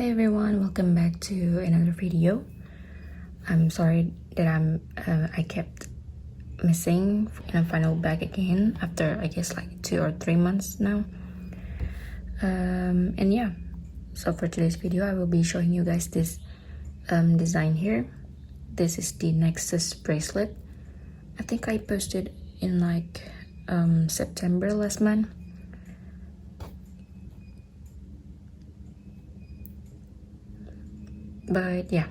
Hi everyone, welcome back to another video. I'm sorry that I kept missing and I'm finally back again after I guess like 2 or 3 months now. And yeah, so for today's video I will be showing you guys this design here. This is the Nexxus bracelet. I think I posted in like September last month. But yeah,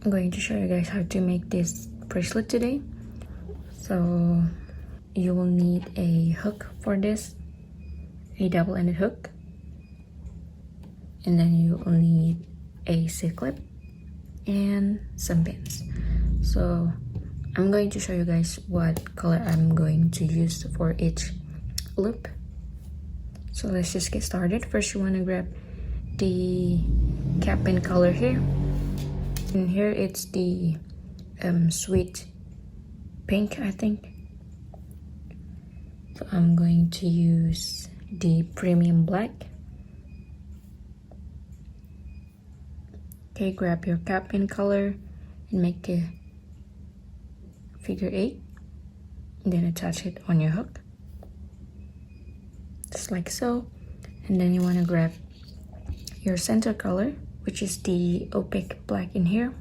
I'm going to show you guys how to make this bracelet today. So you will need a hook for this, a double-ended hook, and then you will need a C-clip and some pins. So I'm going to show you guys what color I'm going to use for each loop. So let's just get started. First you want to grab the cap pin color here, and here it's the sweet pink, I think. So I'm going to use the premium black. Okay, grab your cap pin color and make a figure 8 and then attach it on your hook just like so. And then you want to grab your center color, which is the opaque black in here.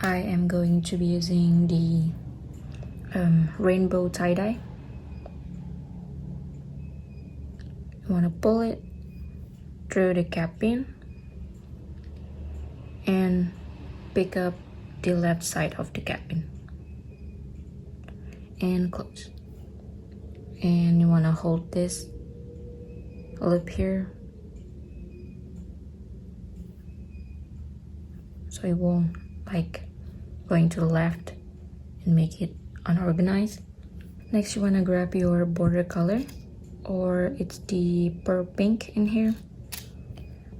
I am going to be using the rainbow tie-dye. You want to pull it through the cap pin and pick up the left side of the cap pin and close. And you want to hold this loop here so it won't like going to the left and make it unorganized. Next you want to grab your border color, or it's the pearl pink in here.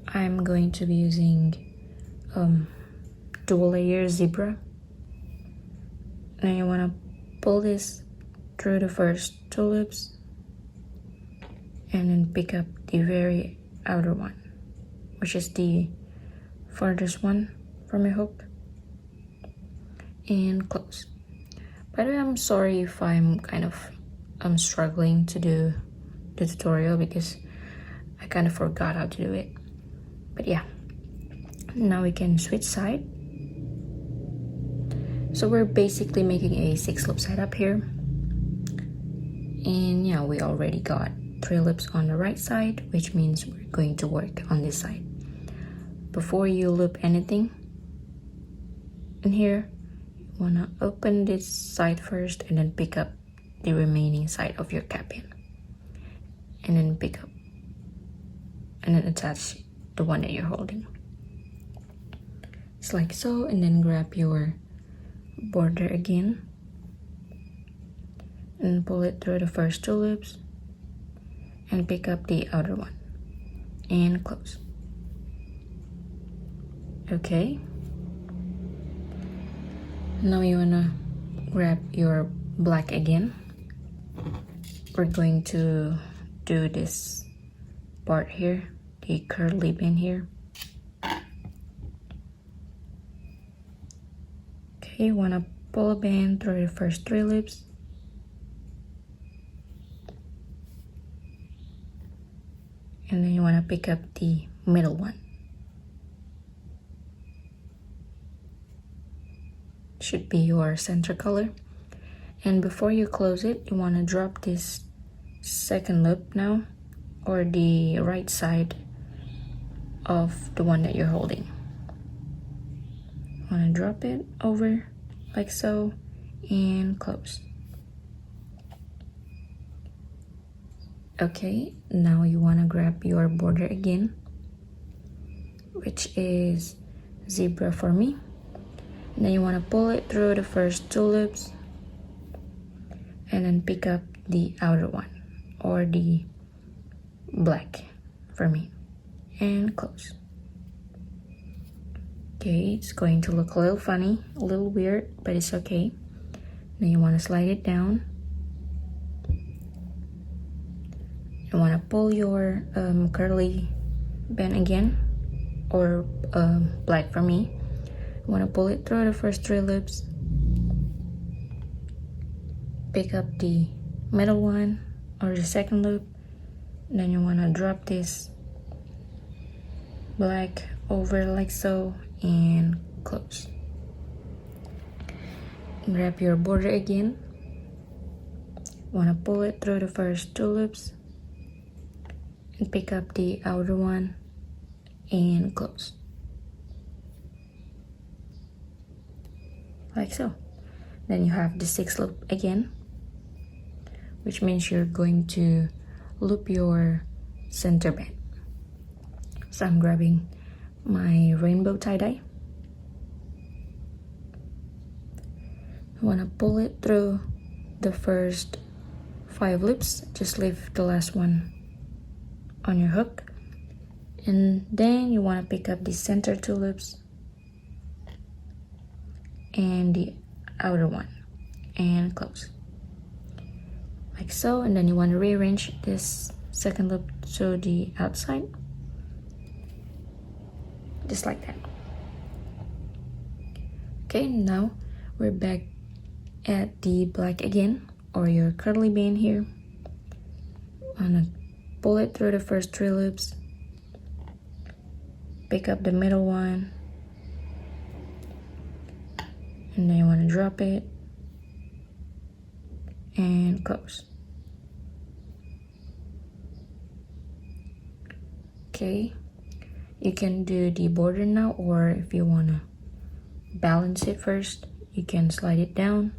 I'm going to be using dual layer zebra. Now you want to pull this through the first 2 loops and then pick up the very outer one, which is the farthest one from your hook, and close. By the way, I'm sorry if I'm kind of struggling to do the tutorial because I kind of forgot how to do it. But yeah, now we can switch side. So we're basically making a 6 loop setup here, and yeah, we already got 3 loops on the right side, which means we're going to work on this side. Before you loop anything in here, you want to open this side first and then pick up the remaining side of your cap pin, and then pick up and then attach the one that you're holding just like so. And then grab your border again and pull it through the first 2 loops and pick up the outer one and close. Okay, now you wanna grab your black again. We're going to do this part here, the curly pin here. Okay, you wanna pull a band through the first 3 loops and then you wanna pick up the middle one. Should be your center color. And before you close it, you want to drop this second loop now, or the right side of the one that you're holding. You want to drop it over like so and close. Okay, now you want to grab your border again, which is zebra for me. Then you want to pull it through the first 2 loops and then pick up the outer one, or the black for me, and close. Okay, it's going to look a little funny, a little weird, but it's okay. Then you want to slide it down. You want to pull your curly band again, or black for me. You want to pull it through the first 3 loops, pick up the middle one or the second loop, then you want to drop this black over like so and close. Grab your border again, want to pull it through the first 2 loops and pick up the outer one and close like so. Then you have the 6th loop again, which means you're going to loop your center band. So I'm grabbing my rainbow tie-dye. I want to pull it through the first 5 loops, just leave the last one on your hook, and then you want to pick up the center 2 loops and the outer one and close like so. And then you want to rearrange this second loop to the outside, just like that. Okay, now we're back at the black again, or your curly band here. Wanna pull it through the first 3 loops, pick up the middle one, and then you want to drop it and close. Okay, you can do the border now, or if you want to balance it first, you can slide it down.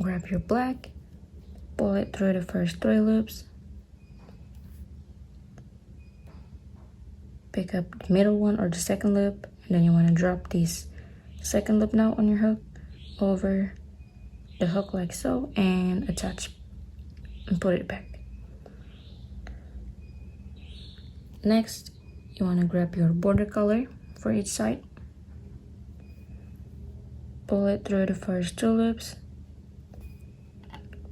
Grab your black, pull it through the first 3 loops, pick up the middle one or the second loop, and then you want to drop this second loop now on your hook over the hook like so, and attach and put it back. Next, you want to grab your border color for each side, pull it through the first 2 loops,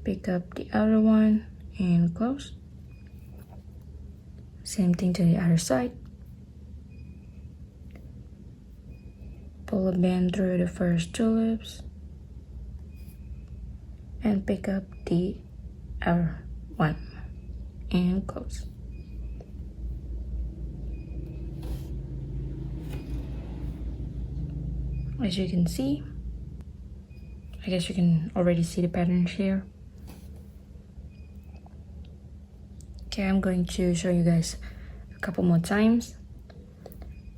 pick up the outer one and close. Same thing to the other side. Pull a band through the first 2 loops and pick up the outer one and close. As you can see, I guess you can already see the patterns here. Okay, I'm going to show you guys a couple more times.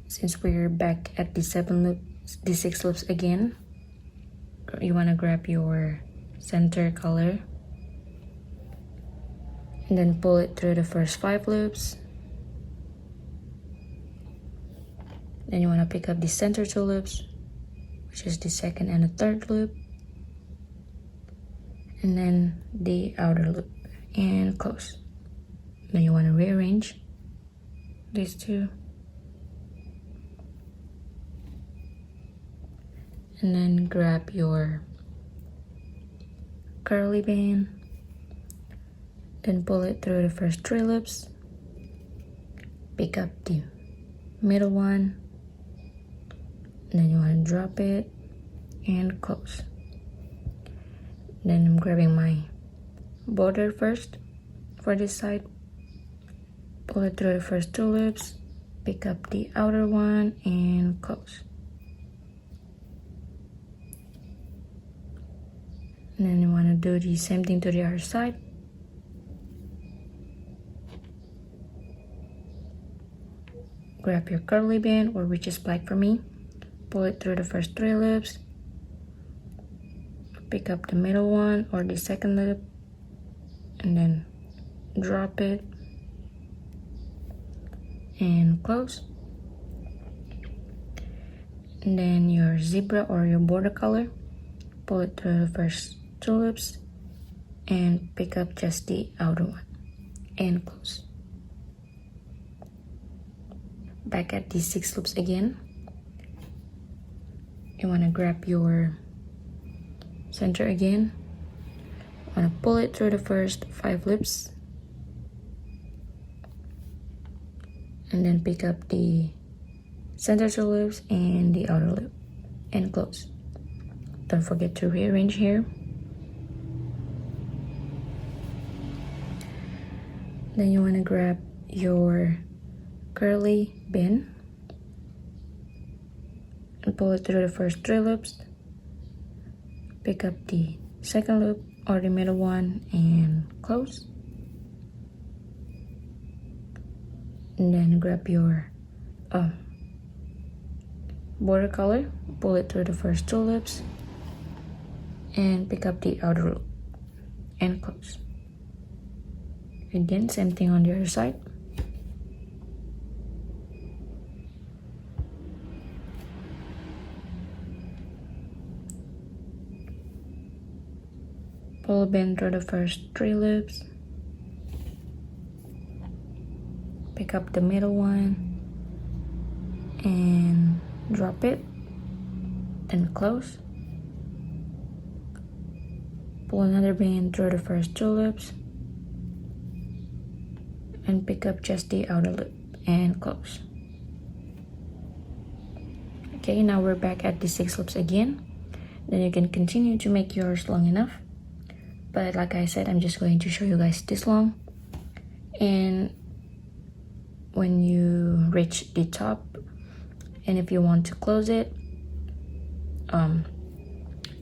Since we're back at the 6 loops again, you want to grab your center color and then pull it through the first 5 loops. Then you want to pick up the center 2 loops, which is the second and the third loop, and then the outer loop and close. Then you want to rearrange these 2, and then grab your curly band, then pull it through the first 3 loops, pick up the middle one, and then you want to drop it and close. Then I'm grabbing my border first for this side, pull it through the first 2 loops, pick up the outer one and close. And then you want to do the same thing to the other side. Grab your curly band, or which is black for me, pull it through the first 3 loops, pick up the middle one or the second loop, and then drop it and close. And then your zebra or your border color, pull it through the first 2 loops and pick up just the outer one and close. Back at the 6 loops again, you want to grab your center again, want to pull it through the first 5 loops, and then pick up the center two loops and the outer loop and close. Don't forget to rearrange here. Then you want to grab your curly pin and pull it through the first 3 loops. Pick up the second loop or the middle one and close. And then grab your border color, pull it through the first 2 loops and pick up the outer loop and close. Again, same thing on the other side. Pull a pin through the first 3 loops. Pick up the middle one and drop it, then close. Pull another pin through the first 2 loops and pick up just the outer loop and close. Okay, now we're back at the 6 loops again. Then you can continue to make yours long enough, but like I said, I'm just going to show you guys this long. And when you reach the top, and if you want to close it,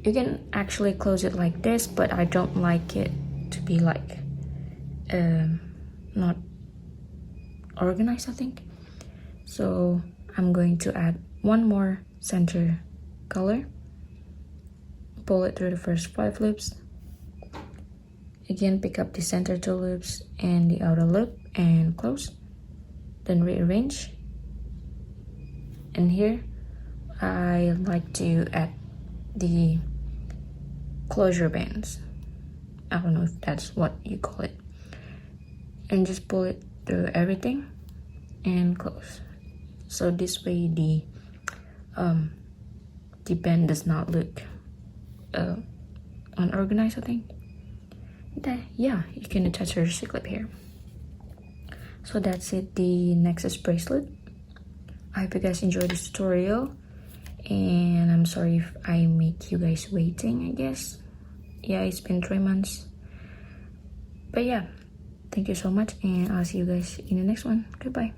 you can actually close it like this, but I don't like it to be like not organized, I think. So I'm going to add one more center color, pull it through the first 5 loops. Again, pick up the center 2 loops and the outer loop and close. Then rearrange. And here I like to add the closure bands. I don't know if that's what you call it. And just pull it through everything and close. So this way the band does not look unorganized, I think. Yeah, you can attach your C-clip here. So that's it, the Nexxus bracelet. I hope you guys enjoyed this tutorial, and I'm sorry if I make you guys waiting, I guess. Yeah, it's been 3 months. But yeah, thank you so much, and I'll see you guys in the next one. Goodbye.